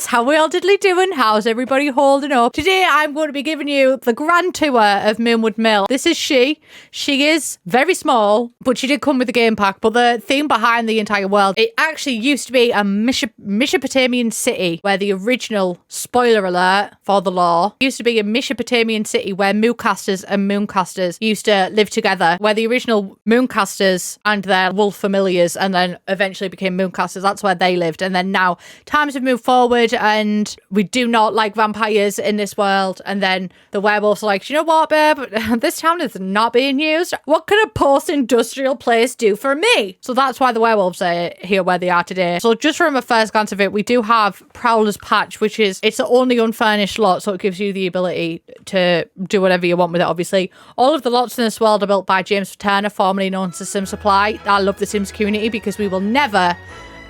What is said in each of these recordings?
Sims, how we all diddly doing? How's everybody holding up? Today I'm going to be giving you the grand tour of Moonwood Mill. This is she. She is very small, but she did come with a game pack. But the theme behind the entire world, it actually used to be a Mesopotamian city where the original, spoiler alert for the lore, used to be a Mesopotamian city where moocasters and mooncasters used to live together, where the original mooncasters and their wolf familiars and then eventually became mooncasters. That's where they lived. And then now times have moved forward and we do not like vampires in this world. And then the werewolves are like, you know what, babe? This town is not being used. What can a post-industrial place do for me? So that's why the werewolves are here where they are today. So just from a first glance of it, we do have Prowler's Patch, which is, it's the only unfurnished lot. So it gives you the ability to do whatever you want with it, obviously. All of the lots in this world are built by James Turner, formerly known as Sim Supply. I love the Sims community because we will never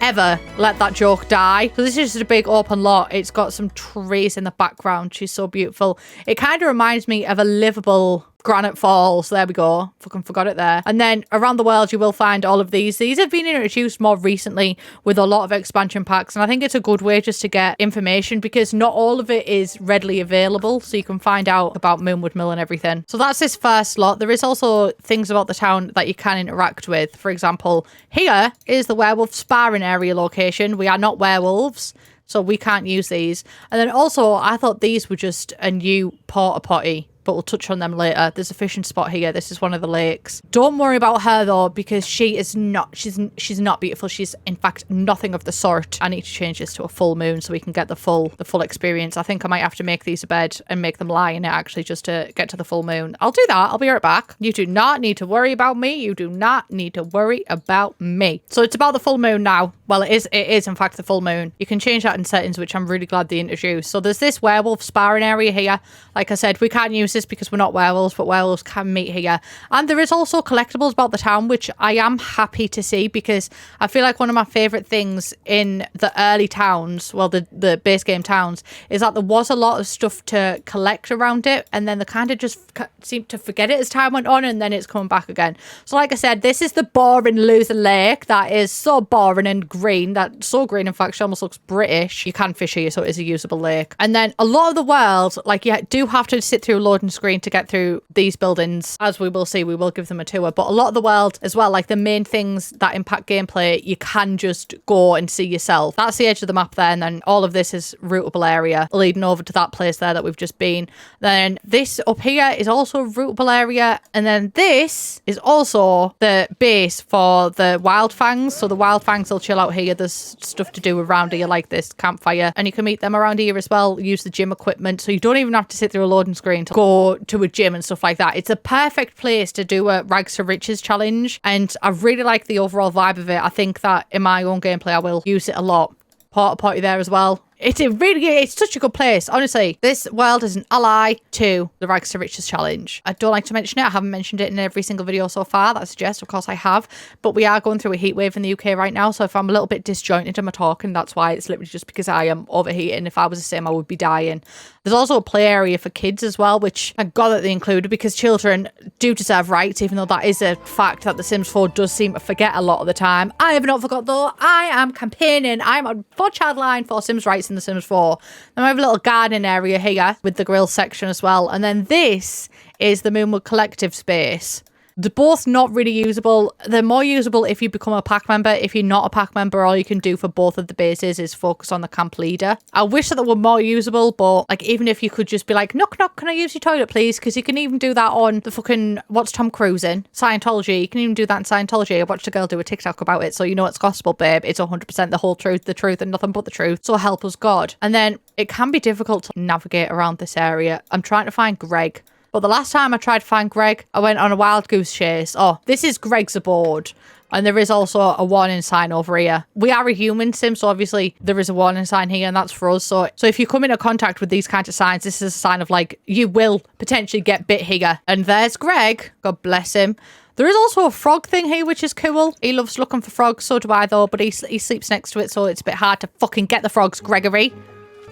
ever let that joke die. So this is just a big open lot. It's got some trees in the background. She's so beautiful. It kind of reminds me of a livable Granite Falls. There we go. Fucking forgot it there. And then around the world, you will find all of these. These have been introduced more recently with a lot of expansion packs. And I think it's a good way just to get information because not all of it is readily available. So you can find out about Moonwood Mill and everything. So that's this first lot. There is also things about the town that you can interact with. For example, here is the werewolf sparring area location. We are not werewolves, so we can't use these. And then also, I thought these were just a new porta potty, but we'll touch on them later. There's a fishing spot here. This is one of the lakes. Don't worry about her though, because she is not, she's not beautiful. She's in fact nothing of the sort. I need to change this to a full moon so we can get the full experience. I think I might have to make these a bed and make them lie in it actually just to get to the full moon. I'll do that. I'll be right back. You do not need to worry about me. You do not need to worry about me. So it's about the full moon now. Well, it is in fact the full moon. You can change that in settings, which I'm really glad they introduced. So there's this werewolf sparring area here. Like I said, we can't use this because we're not werewolves, but werewolves can meet here. And there is also collectibles about the town, which I am happy to see because I feel like one of my favorite things in the early towns, well, the base game towns, is that there was a lot of stuff to collect around it, and then they kind of just seemed to forget it as time went on, and then it's coming back again. So like I said, this is the boring loser lake that is so boring and green, that's so green, in fact, she almost looks British. You can fish here, so it is a usable lake. And then a lot of the world, like you do have to sit through a loading screen to get through these buildings. As we will see, we will give them a tour, but a lot of the world as well, like the main things that impact gameplay, you can just go and see yourself. That's the edge of the map there, and then all of this is routable area leading over to that place there that we've just been. Then this up here is also a routable area, and then this is also the base for the wild fangs. So the wild fangs will chill out here. There's stuff to do around here like this campfire, and you can meet them around here as well. Use the gym equipment, so you don't even have to sit through a loading screen to go to a gym and stuff like that. It's a perfect place to do a rags to riches challenge, and I really like the overall vibe of it. I think that in my own gameplay I will use it a lot. Porta potty there as well. It's such a good place. Honestly, this world is an ally to the Rags to Riches challenge. I don't like to mention it. I haven't mentioned it in every single video so far. That's a jest. Of course I have. But we are going through a heat wave in the UK right now. So if I'm a little bit disjointed in my talking, that's why. It's literally just because I am overheating. If I was the same, I would be dying. There's also a play area for kids as well, which thank God that they included because children do deserve rights, even though that is a fact that The Sims 4 does seem to forget a lot of the time. I have not forgot though. I am campaigning. I'm on for Childline for Sims rights in The Sims 4. Then we have a little garden area here with the grill section as well. And then this is the Moonwood Collective space. They're both not really usable. They're more usable if you become a pack member. If you're not a pack member, all you can do for both of the bases is focus on the camp leader. I wish that they were more usable, but like even if you could just be like, knock, knock, can I use your toilet, please? Because you can even do that on the fucking, what's Tom Cruise in? Scientology. You can even do that in Scientology. I watched a girl do a TikTok about it, so you know it's gospel, babe. It's 100% the whole truth, the truth, and nothing but the truth. So help us God. And then it can be difficult to navigate around this area. I'm trying to find Greg. But the last time I tried to find Greg, I went on a wild goose chase. Oh, this is Greg's aboard. And there is also a warning sign over here. We are a human sim, so obviously there is a warning sign here, and that's for us. So if you come into contact with these kinds of signs, this is a sign of like, you will potentially get bit here. And there's Greg. God bless him. There is also a frog thing here, which is cool. He loves looking for frogs, so do I though, but he sleeps next to it, so it's a bit hard to fucking get the frogs, Gregory.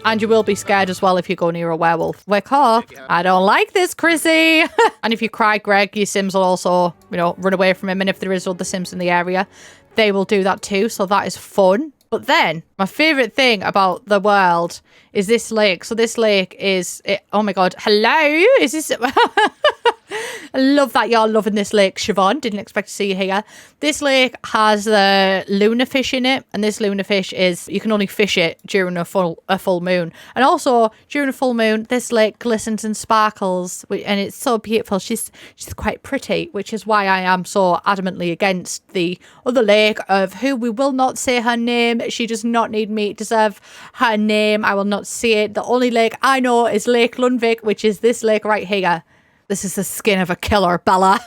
And you will be scared as well if you go near a werewolf. Wake up. I don't like this, Chrissy. And if you cry, Greg, your Sims will also, run away from him. And if there is other Sims in the area, they will do that too. So that is fun. But then my favorite thing about the world is this lake. So this lake is it. Oh my God. Hello. Is this? I love that you're loving this lake, Siobhan. Didn't expect to see you here. This lake has the luna fish in it, and this luna fish is, you can only fish it during a full moon. And also during a full moon, this lake glistens and sparkles, and it's so beautiful. She's quite pretty, which is why I am so adamantly against the other lake of who we will not say her name. She does not need me to deserve her name. I will not say it. The only lake I know is Lake Lundvik, which is this lake right here. This is the skin of a killer, Bella.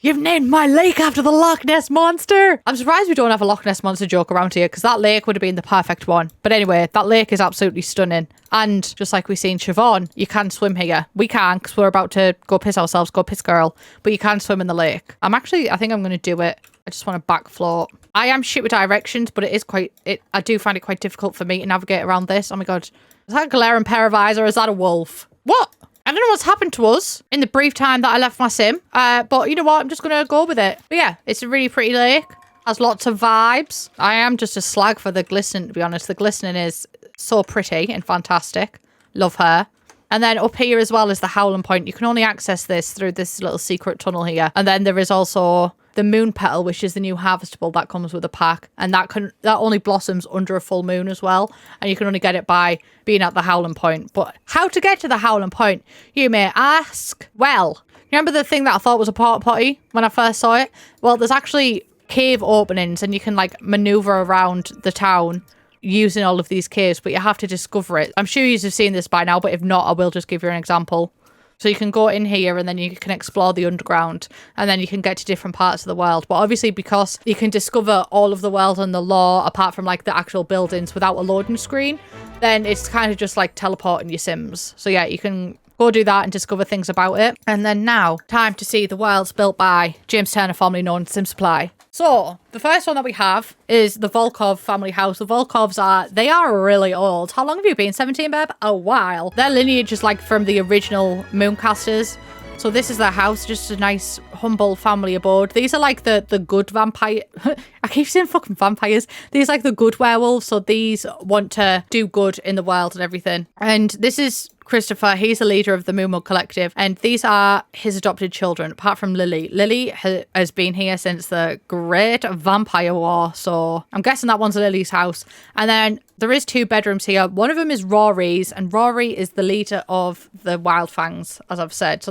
You've named my lake after the Loch Ness Monster. I'm surprised we don't have a Loch Ness Monster joke around here, because that lake would have been the perfect one. But anyway, that lake is absolutely stunning. And just like we've seen Siobhan, you can swim here. We can't, because we're about to go piss ourselves, go piss girl. But you can swim in the lake. I think I'm going to do it. I just want to back float. I am shit with directions, but I do find it quite difficult for me to navigate around this. Oh my God. Is that a glaring pair of eyes, or is that a wolf? What? I don't know what's happened to us in the brief time that I left my sim. But you know what? I'm just going to go with it. But yeah, it's a really pretty lake. Has lots of vibes. I am just a slag for the glistening, to be honest. The glistening is so pretty and fantastic. Love her. And then up here as well is the Howling Point. You can only access this through this little secret tunnel here. And then there is also the moon petal, which is the new harvestable that comes with a pack, and that only blossoms under a full moon as well, and you can only get it by being at the Howling Point. But how to get to the Howling Point, you may ask? Well, remember the thing that I thought was a porta potty when I first saw it? Well, there's actually cave openings, and you can like maneuver around the town using all of these caves, but you have to discover it. I'm sure you've seen this by now, but if not, I will just give you an example. So you can go in here and then you can explore the underground, and then you can get to different parts of the world. But obviously, because you can discover all of the world and the lore apart from like the actual buildings without a loading screen, then it's kind of just like teleporting your Sims. So yeah, you can go do that and discover things about it. And then now, time to see the worlds built by James Turner, formerly known as Sim Supply. So, the first one that we have is the Volkov family house. The Volkovs they are really old. How long have you been? 17, babe? A while. Their lineage is like from the original Mooncasters. So this is their house, just a nice, humble family abode. These are like the good vampire... I keep saying fucking vampires. These are like the good werewolves. So these want to do good in the world and everything. And this is Christopher. He's the leader of the Moonwood Collective, and these are his adopted children, apart from Lily. Lily has been here since the Great Vampire War, so I'm guessing that one's Lily's house. And then there is 2 bedrooms here. One of them is Rory's, and Rory is the leader of the Wildfangs, as I've said. So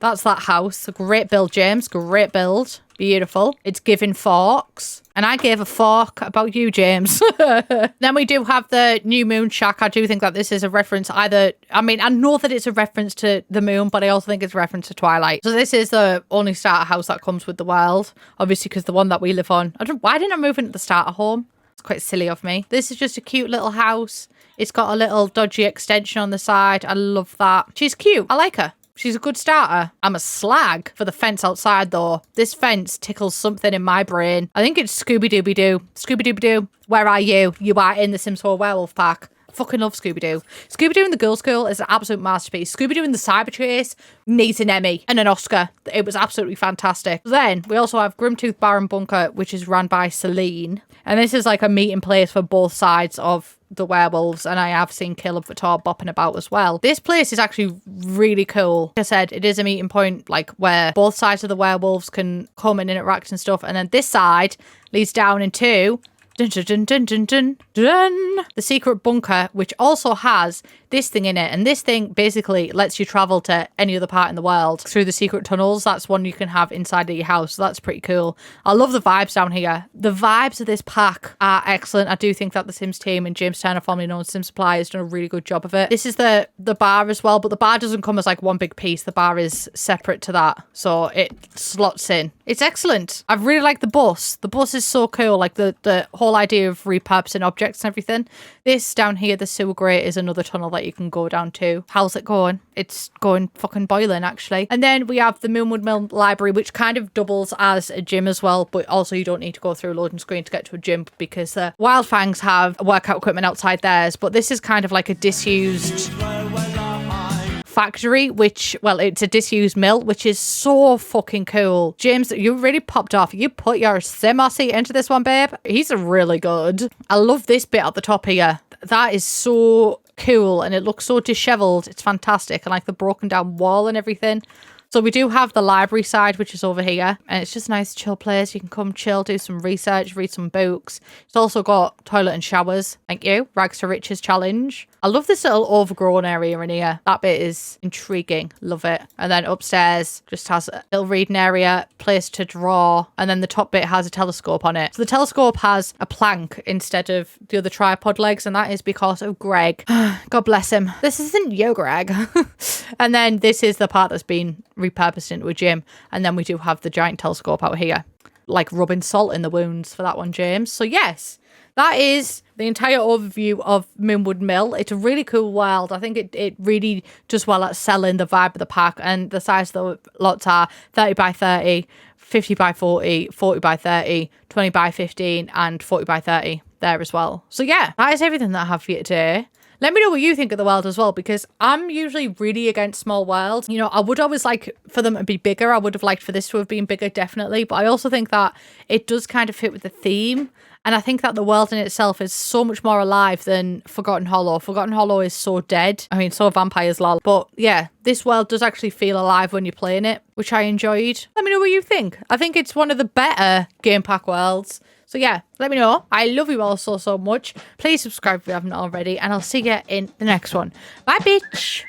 that's that house. A great build, James. Great build. Beautiful. It's giving forks. And I gave a fork about you, James. Then we do have the new moon shack. I do think that this is a reference I know that it's a reference to the moon, but I also think it's a reference to Twilight. So this is the only starter house that comes with the world. Obviously, because the one that we live on. Why didn't I move into the starter home? It's quite silly of me. This is just a cute little house. It's got a little dodgy extension on the side. I love that. She's cute. I like her. She's a good starter. I'm a slag for the fence outside, though. This fence tickles something in my brain. I think it's Scooby-Dooby-Doo. Scooby-Dooby-Doo, where are you? You are in the Sims 4 Werewolf Pack. Fucking love Scooby-Doo. Scooby-Doo in the Girls' School is an absolute masterpiece. Scooby-Doo in the Cyber Chase needs an Emmy and an Oscar. It was absolutely fantastic. Then we also have Grimtooth Baron Bunker, which is run by Celine. And this is like a meeting place for both sides of the werewolves, and I have seen Caleb Vitor bopping about as well. This place is actually really cool. Like I said, it is a meeting point like where both sides of the werewolves can come and interact and stuff, and then this side leads down into dun, dun, dun, dun, dun, dun, dun, the secret bunker, which also has this thing in it, and this thing basically lets you travel to any other part in the world through the secret tunnels. That's one you can have inside of your house, so that's pretty cool. I love the vibes down here. The vibes of this pack are excellent. I do think that the Sims team and James Turner, formerly known as Sim Supply, has done a really good job of it. This is the bar as well, but the bar doesn't come as like one big piece. The bar is separate to that, so it slots in. It's excellent. I really like the bus. The bus is so cool, like the whole idea of repurposing objects and everything. This down here, the sewer grate, is another tunnel that you can go down to. How's it going? It's going fucking boiling, actually. And then we have the Moonwood Mill library, which kind of doubles as a gym as well, but also you don't need to go through a loading screen to get to a gym, because the Wildfangs have workout equipment outside theirs, but this is kind of like a disused factory, which, well, it's a disused mill, which is so fucking cool. James, you really popped off. You put your simussy into this one, babe. He's really good. I love this bit at the top here. That is so cool, and it looks so disheveled. It's fantastic. And like the broken down wall and everything. So we do have the library side, which is over here, and it's just a nice chill place. You can come chill, do some research, read some books. It's also got toilet and showers. Thank you. Rags to riches challenge. I love this little overgrown area in here. That bit is intriguing. Love it. And then upstairs just has a little reading area, place to draw, and then the top bit has a telescope on it. So the telescope has a plank instead of the other tripod legs, and that is because of Greg. God bless him. This isn't you, Greg. And then this is the part that's been repurposed into a gym, and then we do have the giant telescope out here, like rubbing salt in the wounds for that one, James. So yes, that is the entire overview of Moonwood Mill. It's a really cool world. I think it really does well at selling the vibe of the pack, and the size of the lots are 30 by 30, 50 by 40, 40 by 30, 20 by 15, and 40 by 30 there as well. So yeah, that is everything that I have for you today. Let me know what you think of the world as well, because I'm usually really against small worlds. You know, I would always like for them to be bigger. I would have liked for this to have been bigger, definitely. But I also think that it does kind of fit with the theme. And I think that the world in itself is so much more alive than Forgotten Hollow. Forgotten Hollow is so dead. I mean, so are vampires, lol. But yeah, this world does actually feel alive when you're playing it, which I enjoyed. Let me know what you think. I think it's one of the better game pack worlds. So yeah, let me know. I love you all so much. Please subscribe if you haven't already, and I'll see you in the next one. Bye, bitch.